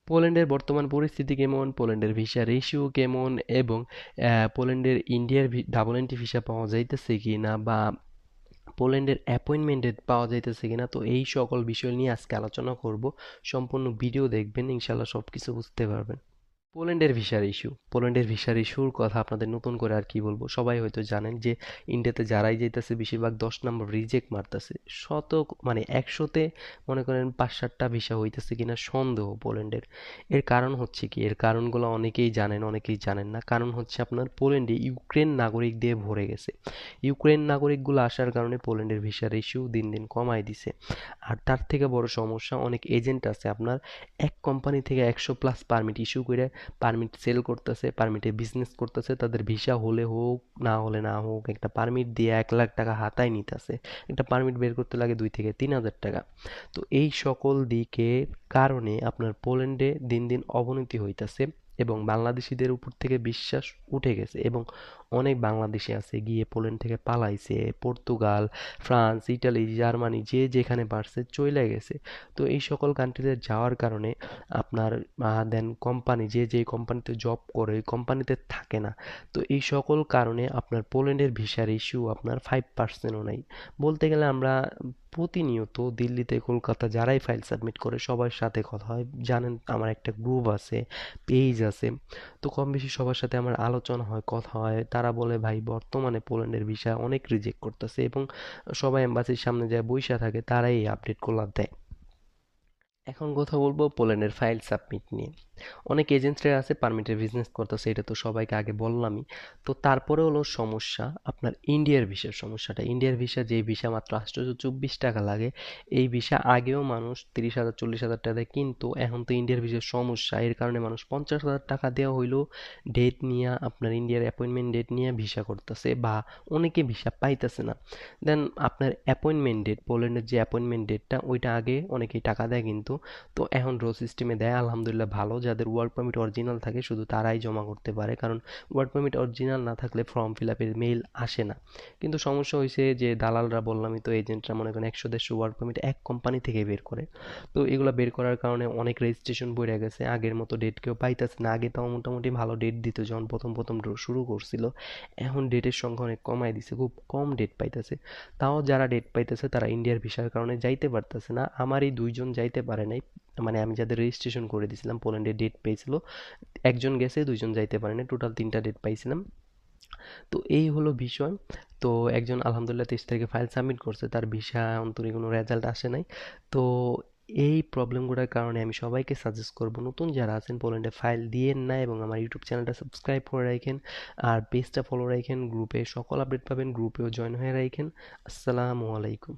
পোল্যান্ডের বর্তমান পরিস্থিতি কেমন, পোল্যান্ডের ভিসা রেশিও কেমন, এবং পোল্যান্ডের ইন্ডিয়ার ডাবল এন্ট্রি ভিসা পাওয়া যাইতেছে কি না, বা পোল্যান্ডের অ্যাপয়েন্টমেন্ট ডেট পাওয়া যাইতেছে কিনা, তো এই সকল বিষয় নিয়ে আজকে আলোচনা করব। সম্পূর্ণ ভিডিও দেখবেন, ইনশাল্লাহ সব কিছু বুঝতে পারবেন। পোল্যান্ডের ভিসার ইস্যুর কথা আপনাদের নতুন করে আর কি বলবো, সবাই হয়তো জানেন যে ইন্ডিয়াতে যারাই যাইতেছে বেশিরভাগ 10 নম্বর রিজেক্ট মারতেছে। মানে 100তে মনে করেন 5-7টা ভিসা হইতেছে কিনা সন্দেহ পোল্যান্ডের। এর কারণ হচ্ছে কি, এর কারণগুলো অনেকেই জানেন অনেকেই জানেন না। কারণ হচ্ছে আপনার পোল্যান্ডে ইউক্রেন নাগরিক দিয়ে ভরে গেছে। ইউক্রেন নাগরিকগুলো আসার কারণে পোল্যান্ডের ভিসার ইস্যু দিন দিন কমায় দিছে। আর তার থেকে বড় সমস্যা, অনেক এজেন্ট আছে আপনার এক কোম্পানি থেকে 100+ পারমিট ইস্যু করে পারমিট সেল করতেছে, পারমিটে বিজনেস করতেছে, তাদের ভিসা হলে হোক না হলে না হোক একটা পারমিট দিয়ে 1 লাখ টাকা হাতায় নিতেছে। একটা পারমিট বের করতে লাগে 2 থেকে 3 হাজার টাকা। তো এই সকল দিকের কারণে আপনার পোল্যান্ডে দিন দিন অবনতি হইতাছে, এবং বাংলাদেশিদের উপর থেকে বিশ্বাস উঠে গেছে, এবং অনেক বাংলাদেশি আছে গিয়ে পোল্যান্ড থেকে পালাইছে, পর্তুগাল, ফ্রান্স, ইটালি, জার্মানি, যে যেখানে পারছে চইলা গেছে। তো এই সকল কান্ট্রিতে যাওয়ার কারণে আপনার দেন কোম্পানি, যে যে কোম্পানিতে জব করে ওই কোম্পানিতে থাকে না। তো এই সকল কারণে আপনার পোল্যান্ডের ভিসার ইস্যু আপনার 5%ও নাই। বলতে গেলে আমরা প্রতিনিয়ত দিল্লিতে কলকাতা যারাই ফাইল সাবমিট করে সবার সাথে কথা হয়, জানেন আমার একটা গ্রুপ আছে, পেজ আছে। তো কম বেশি সবার সাথে আমার আলোচনা হয়, কথা হয়। তারা বলে ভাই বর্তমানে পোল্যান্ডের ভিসা অনেক রিজেক্ট করতেছে, এবং সবাই এম্বাসির সামনে যায় বইসা থাকে, তারাই এই আপডেটগুলো দেয়। এখন কথা বলবো পোল্যান্ডের ফাইল সাবমিট নিয়ে। অনেক এজেন্টরা আছে পারমিটের বিজনেস করতেছে, এটা তো সবাইকে আগে বললামই। তো তারপরে হলো সমস্যা আপনার ইন্ডিয়ার ভিসার সমস্যাটা। ইন্ডিয়ার ভিসা, যে ভিসা মাত্র 824 টাকা লাগে, এই ভিসা আগেও মানুষ 30,000 40,000 টাকা দেয়, কিন্তু এখন তো ইন্ডিয়ার ভিসার সমস্যা, এর কারণে মানুষ 50,000 টাকা দেওয়া হইলেও ডেট নিয়ে আপনার ইন্ডিয়ার অ্যাপয়েন্টমেন্ট ডেট নিয়ে ভিসা করতেছে, বা অনেকে ভিসা পাইতেছে না। দেন আপনার অ্যাপয়েন্টমেন্ট ডেট, পোল্যান্ডের যে অ্যাপয়েন্টমেন্ট ডেটটা ওইটা আগে অনেকেই টাকা দেয়, কিন্তু তো এখন ড্র সিস্টেমে দেয়, আলহামদুলিল্লাহ ভালো। যাদের ওয়ার্ক পারমিট অরিজিনাল থাকে শুধু তারাই জমা করতে পারে, কারণ ওয়ার্ক পারমিট অরিজিনাল না থাকলে ফর্ম ফিল আপের মেইল আসে না। কিন্তু সমস্যা হয়েছে যে দালালরা, বললামই তো, এজেন্টরা মনে করেন 100-150 ওয়ার্ক পারমিট এক কোম্পানি থেকে বের করে। তো এগুলো বের করার কারণে অনেক রেজিস্ট্রেশন বইরে গেছে, আগের মতো ডেট কেউ পাইতেছে না। আগে তাও মোটামুটি ভালো ডেট দিত যখন প্রথম প্রথম ড্র শুরু করছিল। এখন ডেটের সংখ্যা অনেক কমায় দিছে, খুব কম ডেট পাইতেছে। তাও যারা ডেট পাইতেছে তারা ইন্ডিয়ার ভিসার কারণে যাইতে পারতেছে না। আমারই 2 জন যাইতে পারে নাই, মানে আমি যাদের রেজিস্ট্রেশন করে দিয়েছিলাম পোল্যান্ডে ডেট পেয়েছিল, একজন গেছে, 2 জন যাইতে পারে না, টোটাল 3টা ডেট পাইছিলাম। তো এই হলো বিষয়। তো একজন আলহামদুলিল্লাহ 23 তারিখে ফাইল সাবমিট করছে, তার ভিসা অন্তরে কোনো রেজাল্ট আসে নাই। তো এই প্রবলেমগুলোর কারণে আমি সবাইকে সাজেস্ট করব, নতুন যারা আছেন পোল্যান্ডে ফাইল দিয়েন না, এবং আমার ইউটিউব চ্যানেলটা সাবস্ক্রাইব করে রাখেন, আর পেজটা ফলো রাখেন, গ্রুপে সকল আপডেট পাবেন, গ্রুপেও জয়েন হয়ে রাখেন। আসসালামু আলাইকুম।